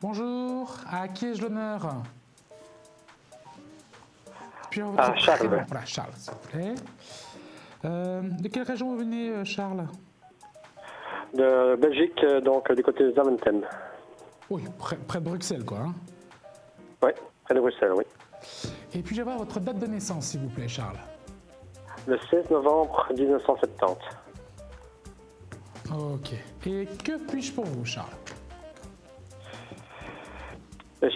Bonjour, à qui ai-je l'honneur? Puis Ah, Charles. Voilà, Charles, s'il vous plaît. De quelle région vous venez, Charles? De Belgique, donc du côté de Zaventem. Oui, près de Bruxelles, quoi. Hein. Oui, près de Bruxelles, oui. Et puis-je avoir votre date de naissance, s'il vous plaît, Charles? Le 16 novembre 1970. Ok. Et que puis-je pour vous, Charles?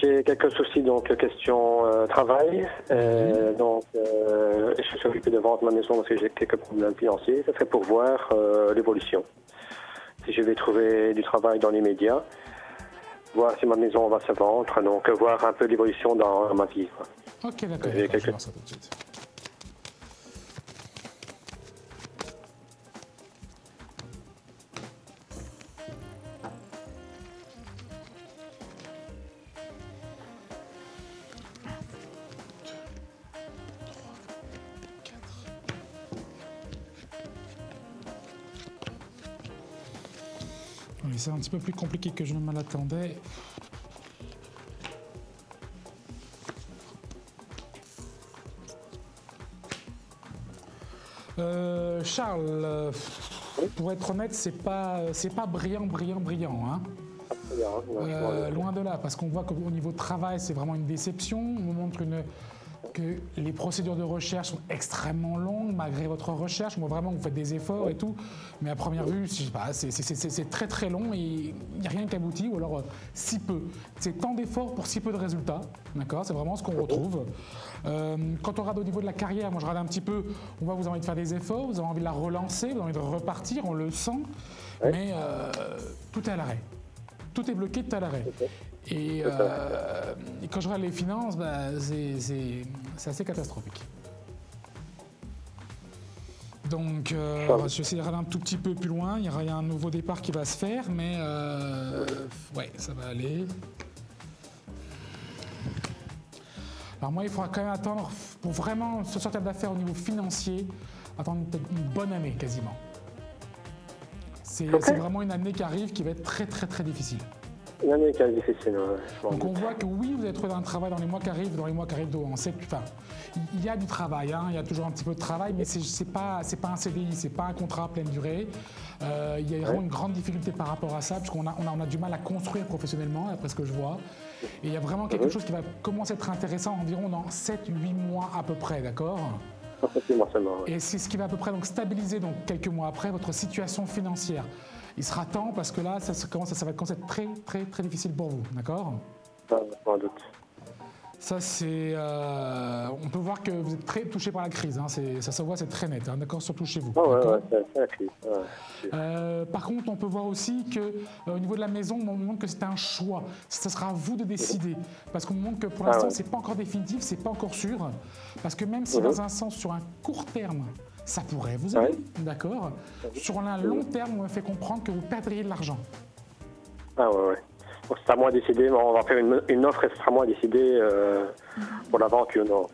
J'ai quelques soucis, donc question travail. Donc, je suis occupé de vendre ma maison parce que j'ai quelques problèmes financiers. Ça serait pour voir l'évolution. Si je vais trouver du travail dans l'immédiat, voir si ma maison va se vendre, donc voir un peu l'évolution dans ma vie. Quoi. Ok, d'accord. J'ai Je vais quelques... voir ça tout de suite. Oui, c'est un petit peu plus compliqué que je ne m'en attendais. Charles, pour être honnête, c'est pas brillant. Hein. Loin de là, parce qu'on voit qu'au niveau de travail, c'est vraiment une déception. On nous montre que les procédures de recherche sont extrêmement longues, malgré votre recherche. Moi, vraiment, vous faites des efforts et tout. Mais à première vue, je sais pas, c'est très très long et il n'y a rien qui aboutit, ou alors si peu. C'est tant d'efforts pour si peu de résultats. D'accord? C'est vraiment ce qu'on retrouve. Quand on regarde au niveau de la carrière, moi je regarde un petit peu, on voit que vous avez envie de faire des efforts, vous avez envie de la relancer, vous avez envie de repartir, on le sent. Mais tout est à l'arrêt. Tout est bloqué, tout est à l'arrêt. Et quand je regarde les finances, c'est assez catastrophique. Donc, je vais essayer de regarder un tout petit peu plus loin. Il y a un nouveau départ qui va se faire, mais ouais, ça va aller. Alors moi, il faudra quand même attendre, pour vraiment se sortir d'affaires au niveau financier, attendre peut-être une bonne année quasiment. C'est vraiment une année qui arrive qui va être très très très difficile. Une année qui est difficile. Donc on voit que oui, vous allez trouver un travail dans les mois qui arrivent, enfin, il y a du travail, hein, il y a toujours un petit peu de travail, mais c'est pas un CDI, c'est pas un contrat à pleine durée. Il y a vraiment une grande difficulté par rapport à ça, parce qu'on a du mal à construire professionnellement, après ce que je vois. Et il y a vraiment quelque chose qui va commencer à être intéressant environ dans 7-8 mois à peu près, d'accord? Et c'est ce qui va à peu près donc stabiliser donc quelques mois après votre situation financière. Il sera temps parce que là, ça va commencer à être très très très difficile pour vous, d'accord? Sans doute. Ça c'est, on peut voir que vous êtes très touché par la crise, hein, ça se voit, c'est très net, hein, d'accord, surtout chez vous. C'est la crise. Par contre, on peut voir aussi que au niveau de la maison, on montre que c'est un choix. Ce sera à vous de décider, parce qu'on montre que pour l'instant, c'est pas encore définitif, c'est pas encore sûr, parce que même si dans un sens, sur un court terme, ça pourrait vous aider, d'accord. Sur un long terme, on me fait comprendre que vous perdriez de l'argent. Ah ouais. Donc, c'est à moi de décider, on va faire une offre et ce sera à moi de décider pour la vente ou non. Donc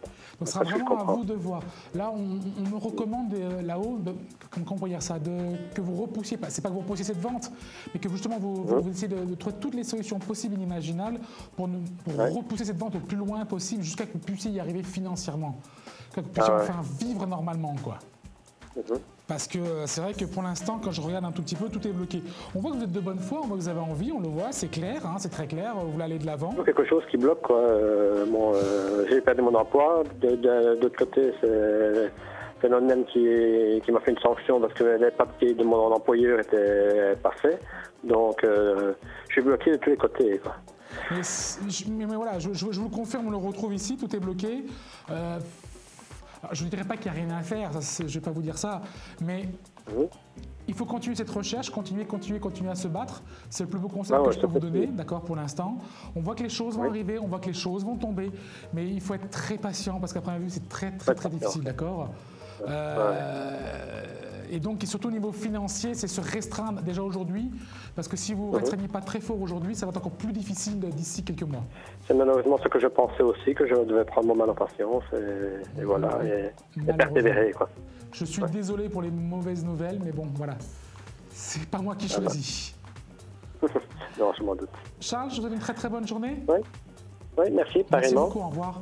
ce sera vraiment à vous de voir. Là, on me recommande là-haut, comment on peut dire ça, que vous repoussiez, c'est pas que vous repoussiez cette vente, mais que justement vous essayez de trouver toutes les solutions possibles et inimaginables pour repousser cette vente au plus loin possible jusqu'à que vous puissiez y arriver financièrement, que vous puissiez enfin vivre normalement, quoi. Parce que c'est vrai que pour l'instant, quand je regarde un tout petit peu, tout est bloqué. On voit que vous êtes de bonne foi, on voit que vous avez envie, on le voit, c'est clair, hein, c'est très clair, vous voulez aller de l'avant. Quelque chose qui bloque, quoi. J'ai perdu mon emploi. De l'autre côté, c'est l'ONEM qui m'a fait une sanction parce que les papiers de mon employeur étaient pas faits. Donc, je suis bloqué de tous les côtés, quoi. Mais voilà, je vous le confirme, on le retrouve ici, tout est bloqué. Je ne dirais pas qu'il n'y a rien à faire, je ne vais pas vous dire ça, mais il faut continuer cette recherche, continuer à se battre. C'est le plus beau conseil que je peux vous donner, d'accord, pour l'instant. On voit que les choses vont arriver, on voit que les choses vont tomber, mais il faut être très patient parce qu'à première vue, c'est très difficile, d'accord. Et donc, surtout au niveau financier, c'est se restreindre déjà aujourd'hui, parce que si vous ne restreignez pas très fort aujourd'hui, ça va être encore plus difficile d'ici quelques mois. C'est malheureusement ce que je pensais aussi, que je devais prendre mon mal en patience et voilà, et persévérer, quoi. Je suis désolé pour les mauvaises nouvelles, mais bon, voilà, c'est pas moi qui choisis. Non, je m'en doute. Charles, je vous souhaite une très très bonne journée. Oui, merci, Merci pareillement. beaucoup, au revoir.